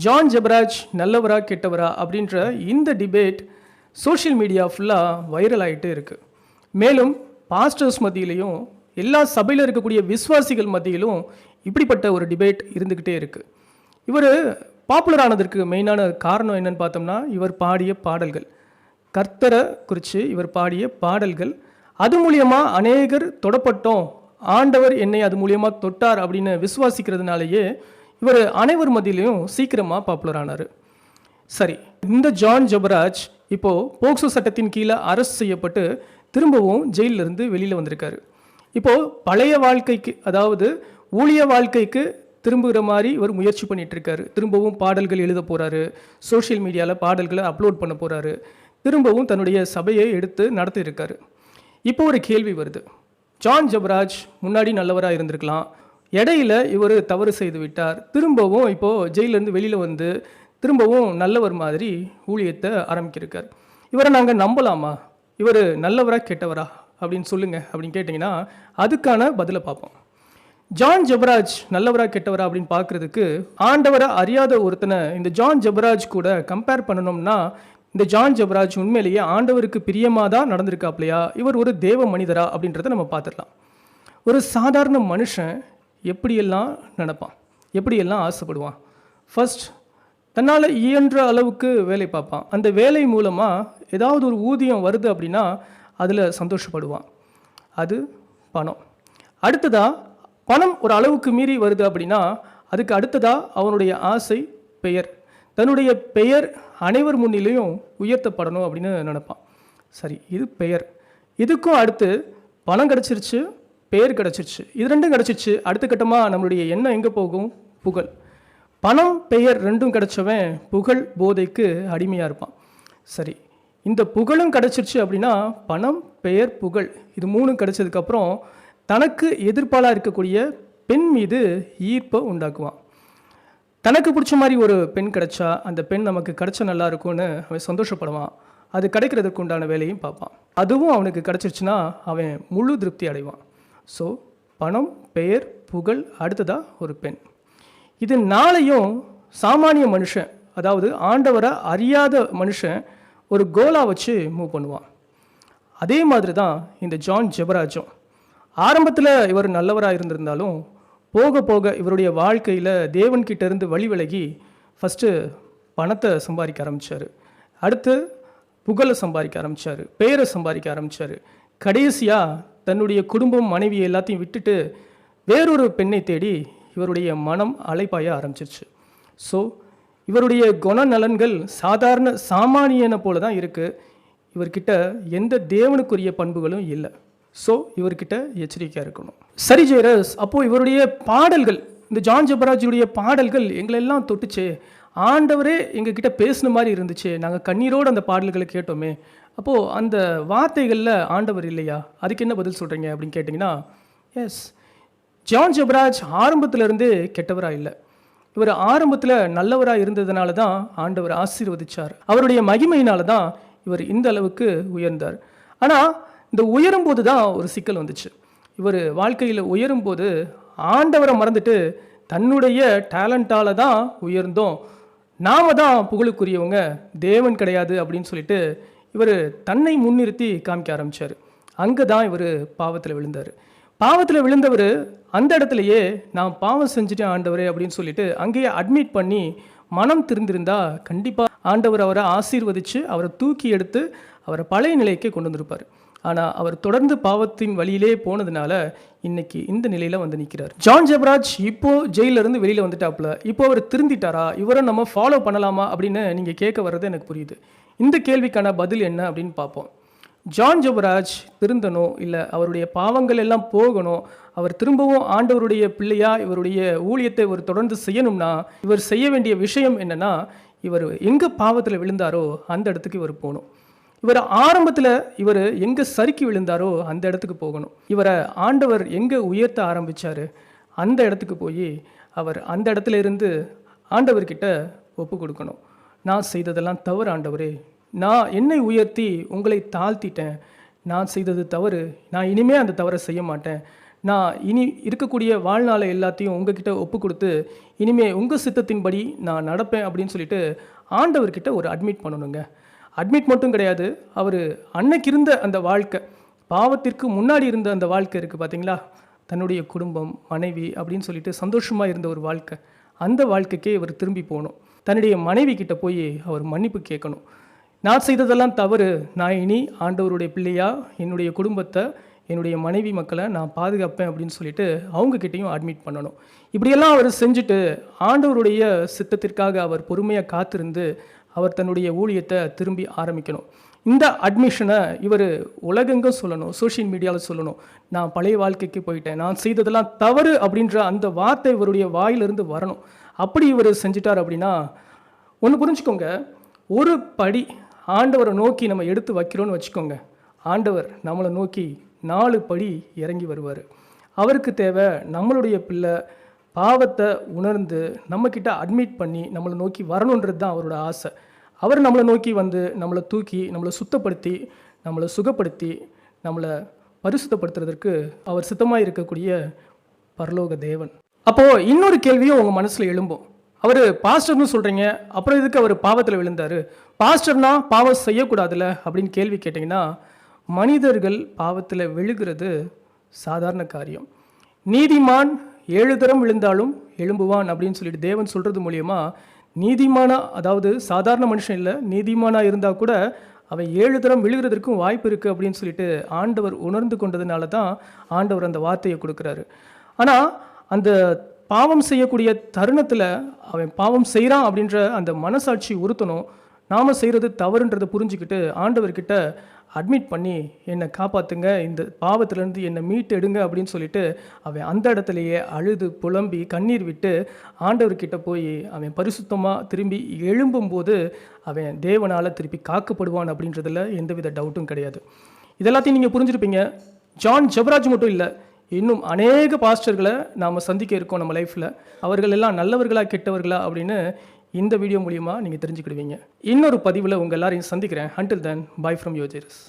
John Jebaraj நல்லவரா கெட்டவரா அப்படின்ற இந்த டிபேட் சோஷியல் மீடியா ஃபுல்லாக வைரல் ஆகிட்டே இருக்குது. மேலும் பாஸ்டர்ஸ் மத்தியிலையும் எல்லா சபையில் இருக்கக்கூடிய விசுவாசிகள் மத்தியிலும் இப்படிப்பட்ட ஒரு டிபேட் இருந்துக்கிட்டே இருக்குது. இவர் பாப்புலர் ஆனதற்கு மெயினான காரணம் என்னன்னு பார்த்தோம்னா, இவர் பாடிய பாடல்கள், கர்த்தரை குறித்து இவர் பாடிய பாடல்கள், அது மூலியமாக அநேகர் தொடப்பட்டோம், ஆண்டவர் என்னை அது மூலியமாக தொட்டார் அப்படின்னு விசுவாசிக்கிறதுனாலேயே இவர் அனைவர் மத்தியிலையும் சீக்கிரமாக பாப்புலர் ஆனார். சரி, இந்த ஜான் ஜெபராஜ் இப்போது போக்சோ சட்டத்தின் கீழே அரெஸ்ட் செய்யப்பட்டு திரும்பவும் ஜெயிலிருந்து வெளியில் வந்திருக்காரு. இப்போது பழைய வாழ்க்கைக்கு, அதாவது ஊழிய வாழ்க்கைக்கு திரும்புகிற மாதிரி இவர் முயற்சி பண்ணிகிட்ருக்காரு. திரும்பவும் பாடல்கள் எழுத போகிறாரு, சோஷியல் மீடியாவில் பாடல்களை அப்லோட் பண்ண போகிறாரு, திரும்பவும் தன்னுடைய சபையை எடுத்து நடத்தியிருக்காரு. இப்போ ஒரு கேள்வி வருது, ஜான் ஜெபராஜ் முன்னாடி நல்லவராக இருந்திருக்கலாம், இடையில இவர் தவறு செய்து விட்டார், திரும்பவும் இப்போது ஜெயிலேருந்து வெளியில் வந்து திரும்பவும் நல்லவர் மாதிரி ஊழியத்தை ஆரம்பிக்கிருக்கார். இவரை நாங்கள் நம்பலாமா? இவர் நல்லவரா கெட்டவரா அப்படின்னு சொல்லுங்கள் அப்படின்னு கேட்டிங்கன்னா அதுக்கான பதிலை பார்ப்போம். ஜான் ஜெபராஜ் நல்லவரா கெட்டவரா அப்படின்னு பார்க்குறதுக்கு ஆண்டவரை அறியாத ஒருத்தனை இந்த ஜான் ஜெபராஜ் கூட கம்பேர் பண்ணணும்னா, இந்த ஜான் ஜெபராஜ் உண்மையிலேயே ஆண்டவருக்கு பிரியமாக தான் நடந்திருக்காப்லையா, இவர் ஒரு தேவ மனிதரா அப்படின்றத நம்ம பார்த்துடலாம். ஒரு சாதாரண மனுஷன் எப்படியெல்லாம் நினைப்பான், எப்படியெல்லாம் ஆசைப்படுவான்? ஃபர்ஸ்ட் தன்னால் இயன்ற அளவுக்கு வேலை பார்ப்பான். அந்த வேலை மூலமாக ஏதாவது ஒரு ஊதியம் வருது அப்படின்னா அதில் சந்தோஷப்படுவான். அது பணம். அடுத்ததாக பணம் ஒரு அளவுக்கு மீறி வருது அப்படின்னா அதுக்கு அடுத்ததாக அவனுடைய ஆசை பெயர். தன்னுடைய பெயர் அனைவர் முன்னிலையும் உயர்த்தப்படணும் அப்படின்னு நினைப்பான். சரி, இது பெயர். இதுக்கும் அடுத்து பணம் கிடச்சிருச்சு, பெயர் கிடச்சிருச்சு, இது ரெண்டும் கிடச்சிருச்சு. அடுத்த கட்டமாக நம்மளுடைய எண்ணம் எங்கே போகும்? புகழ். பணம் பெயர் ரெண்டும் கிடச்சவன் புகழ் போதைக்கு அடிமையாக இருப்பான். சரி, இந்த புகழும் கிடச்சிருச்சு அப்படின்னா பணம் பெயர் புகழ் இது மூணும் கிடச்சதுக்கப்புறம் தனக்கு எதிர்ப்பாளாக இருக்கக்கூடிய பெண் மீது ஈர்ப்பை உண்டாக்குவான். தனக்கு பிடிச்ச மாதிரி ஒரு பெண் கிடைச்சா அந்த பெண் நமக்கு கிடைச்சா நல்லா இருக்கும்னு அவன் சந்தோஷப்படுவான். அது கிடைக்கிறதுக்கு உண்டான வேலையும் பார்ப்பான். அதுவும் அவனுக்கு கிடச்சிருச்சுன்னா அவன் முழு திருப்தி அடைவான். ஸோ பணம், பெயர், புகழ், அடுத்ததாக ஒரு பெண். இது நாளையும் சாமானிய மனுஷன், அதாவது ஆண்டவரை அறியாத மனுஷன் ஒரு கோலா வச்சு மூவ் பண்ணுவான். அதே மாதிரி தான் இந்த ஜான் ஜெபராஜும். ஆரம்பத்தில் இவர் நல்லவராக இருந்திருந்தாலும் போக போக இவருடைய வாழ்க்கையில் தேவன்கிட்ட இருந்து வழி விலகி ஃபஸ்ட்டு பணத்தை சம்பாதிக்க ஆரம்பித்தார், அடுத்து புகழை சம்பாதிக்க ஆரம்பித்தார், பெயரை சம்பாதிக்க ஆரம்பித்தார். கடைசியாக தன்னுடைய குடும்பம், மனைவி எல்லாத்தையும் விட்டுட்டு வேறொரு பெண்ணை தேடி இவருடைய மனம் அலைப்பாய ஆரம்பிச்சிருச்சு. ஸோ இவருடைய குணநலன்கள் சாதாரண சாமானியனை போல தான் இருக்குது. இவர்கிட்ட எந்த தேவனுக்குரிய பண்புகளும் இல்லை. ஸோ இவர்கிட்ட எச்சரிக்கையாக இருக்கணும். சரி ஜெயரஸ், அப்போது இவருடைய பாடல்கள், இந்த ஜான் ஜெபராஜுடைய பாடல்கள் எங்களெல்லாம் தொட்டுச்சே, ஆண்டவரே எங்ககிட்ட பேசின மாதிரி இருந்துச்சு, நாங்கள் கண்ணீரோடு அந்த பாடல்களை கேட்டோமே, அப்போது அந்த வார்த்தைகளில் ஆண்டவர் இல்லையா? அதுக்கு என்ன பதில் சொல்கிறீங்க அப்படின்னு கேட்டிங்கன்னா, எஸ், ஜான் ஜெபராஜ் ஆரம்பத்திலேருந்து கெட்டவராக இல்லை. இவர் ஆரம்பத்தில் நல்லவராக இருந்ததுனால தான் ஆண்டவர் ஆசீர்வதிச்சார். அவருடைய மகிமையினால தான் இவர் இந்த அளவுக்கு உயர்ந்தார். ஆனால் இந்த உயரும்போது தான் ஒரு சிக்கல் வந்துச்சு. இவர் வாழ்க்கையில் உயரும்போது ஆண்டவரை மறந்துட்டு தன்னுடைய டேலண்டால் தான் உயர்ந்தோம், நாம தான் புகழுக்குரியவங்க, தேவன் கிடையாது அப்படின்னு சொல்லிட்டு இவர் தன்னை முன்னிறுத்தி காமிக்க ஆரம்பித்தார். அங்கே தான் இவர் பாவத்தில் விழுந்தார். பாவத்தில் விழுந்தவர் அந்த இடத்துலையே நான் பாவம் செஞ்சுட்டேன் ஆண்டவரே அப்படின்னு சொல்லிட்டு அங்கேயே அட்மிட் பண்ணி மனம் திருந்திருந்தா கண்டிப்பாக ஆண்டவர் அவரை ஆசீர்வதித்து அவரை தூக்கி எடுத்து அவரை பழைய நிலைக்கே கொண்டு வந்திருப்பார். ஆனால் அவர் தொடர்ந்து பாவத்தின் வழியிலே போனதுனால இன்னைக்கு இந்த நிலையில் வந்து நிற்கிறார். ஜான் ஜெபராஜ் இப்போது ஜெயிலிருந்து வெளியில் வந்துட்டாப்புல. இப்போ அவர் திருந்திட்டாரா? இவரை நம்ம ஃபாலோ பண்ணலாமா அப்படின்னு நீங்கள் கேட்க வர்றது எனக்கு புரியுது. இந்த கேள்விக்கான பதில் என்ன அப்படின்னு பார்ப்போம். ஜான் ஜெபராஜ் திருந்தணும், இல்லை அவருடைய பாவங்கள் எல்லாம் போகணும், அவர் திரும்பவும் ஆண்டவருடைய பிள்ளையா இவருடைய ஊழியத்தை இவர் தொடர்ந்து செய்யணும்னா இவர் செய்ய வேண்டிய விஷயம் என்னென்னா, இவர் எங்கே பாவத்தில் விழுந்தாரோ அந்த இடத்துக்கு இவர் போகணும். இவர் ஆரம்பத்தில் இவர் எங்கே சறுக்கி விழுந்தாரோ அந்த இடத்துக்கு போகணும். இவரை ஆண்டவர் எங்கே உயர்த்த ஆரம்பித்தார் அந்த இடத்துக்கு போய் அவர் அந்த இடத்துல இருந்து ஆண்டவர்கிட்ட ஒப்பு கொடுக்கணும். நான் செய்ததெல்லாம் தவறு ஆண்டவரே, நான் என்னை உயர்த்தி உங்களை தாழ்த்திட்டேன், நான் செய்தது தவறு, நான் இனிமேல் அந்த தவறை செய்ய மாட்டேன், நான் இனி இருக்கக்கூடிய வாழ்நாளை எல்லாத்தையும் உங்ககிட்ட ஒப்பு கொடுத்து இனிமே உங்கள் சித்தத்தின்படி நான் நடப்பேன் அப்படின்னு சொல்லிட்டு ஆண்டவர்கிட்ட ஒரு அட்மிட் பண்ணணுங்க. அட்மிட் மட்டும் கிடையாது, அவர் அன்னைக்கு இருந்த அந்த வாழ்க்கை, பாவத்திற்கு முன்னாடி இருந்த அந்த வாழ்க்கை இருக்குது பார்த்தீங்களா, தன்னுடைய குடும்பம், மனைவி அப்படின்னு சொல்லிட்டு சந்தோஷமாக இருந்த ஒரு வாழ்க்கை, அந்த வாழ்க்கைக்கே இவர் திரும்பி போகணும். தன்னுடைய மனைவி கிட்ட போய் அவர் மன்னிப்பு கேட்கணும். நான் செய்ததெல்லாம் தவறு, நான் இனி ஆண்டவருடைய பிள்ளையா என்னுடைய குடும்பத்தை, என்னுடைய மனைவி மக்களை நான் பாதுகாப்பேன் அப்படின்னு சொல்லிட்டு அவங்கக்கிட்டையும் அட்மிட் பண்ணணும். இப்படியெல்லாம் அவர் செஞ்சுட்டு ஆண்டவருடைய சித்தத்திற்காக அவர் பொறுமையாக காத்திருந்து அவர் தன்னுடைய ஊழியத்தை திரும்பி ஆரம்பிக்கணும். இந்த அட்மிஷனை இவர் உலகெங்கும் சொல்லணும், சோஷியல் மீடியாவில் சொல்லணும். நான் பழைய வாழ்க்கைக்கு போயிட்டேன், நான் செய்ததெல்லாம் தவறு அப்படின்ற அந்த வார்த்தை இவருடைய வாயிலிருந்து வரணும். அப்படி இவர் செஞ்சிட்டார் அப்படின்னா ஒன்று புரிஞ்சுக்கோங்க, ஒரு படி ஆண்டவரை நோக்கி நம்ம எடுத்து வைக்கிறோன்னு வச்சுக்கோங்க, ஆண்டவர் நம்மளை நோக்கி 4 படி இறங்கி வருவார். அவருக்கு தேவை நம்மளுடைய பிள்ளை பாவத்தை உணர்ந்து நம்மக்கிட்ட அட்மிட் பண்ணி நம்மளை நோக்கி வரணுன்றது தான் அவரோட ஆசை. அவர் நம்மளை நோக்கி வந்து நம்மளை தூக்கி நம்மளை சுத்தப்படுத்தி நம்மளை சுகப்படுத்தி நம்மளை பரிசுத்தப்படுத்துறதற்கு அவர் சித்தமாக இருக்கக்கூடிய பரலோக தேவன். அப்போது இன்னொரு கேள்வியும் உங்கள் மனசில் எழும்பும், அவர் பாஸ்டர்னு சொல்கிறீங்க, அப்புறம் இதுக்கு அவர் பாவத்தில் விழுந்தார், பாஸ்டர்னா பாவம் செய்யக்கூடாதுல்ல அப்படின்னு கேள்வி கேட்டிங்கன்னா, மனிதர்கள் பாவத்தில் விழுகிறது சாதாரண காரியம். நீதிமான் 7 தரம் விழுந்தாலும் எழும்புவான் அப்படின்னு சொல்லிட்டு தேவன் சொல்கிறது மூலியமா, நீதிமானா, அதாவது சாதாரண மனுஷன் இல்லை, நீதிமானாக இருந்தால் கூட அவன் 7 தரம் விழுகிறதுக்கும் வாய்ப்பு இருக்குது அப்படின்னு சொல்லிட்டு ஆண்டவர் உணர்ந்து கொண்டதுனால தான் ஆண்டவர் அந்த வார்த்தையை கொடுக்குறாரு. ஆனால் அந்த பாவம் செய்யக்கூடிய தருணத்தில் அவன் பாவம் செய்கிறான் அப்படின்ற அந்த மனசாட்சி உறுத்தணும். நாம் செய்கிறது தவறுன்றதை புரிஞ்சுக்கிட்டு ஆண்டவர்கிட்ட அட்மிட் பண்ணி என்னை காப்பாற்றுங்க, இந்த பாவத்திலேருந்து என்னை மீட்டு எடுங்க அப்படின்னு சொல்லிட்டு அவன் அந்த இடத்துலையே அழுது புலம்பி கண்ணீர் விட்டு ஆண்டவர்கிட்ட போய் அவன் பரிசுத்தமாக திரும்பி எழும்பும்போது அவன் தேவனால் திருப்பி காக்கப்படுவான் அப்படின்றதுல எந்தவித டவுட்டும் கிடையாது. இதெல்லாத்தையும் நீங்கள் புரிஞ்சுருப்பீங்க. ஜான் ஜெபராஜ் மட்டும் இல்லை, இன்னும் அநேக பாஸ்டர்களை நாம் சந்திக்க இருக்கோம் நம்ம லைஃப்பில். அவர்கள் எல்லாம் நல்லவர்களா கெட்டவர்களா அப்படின்னு இந்த வீடியோ மூலிமா நீங்கள் தெரிஞ்சுக்கிடுவீங்க. இன்னொரு பதிவில் உங்கள் எல்லாரையும் சந்திக்கிறேன். Until then, bye from your Jairus.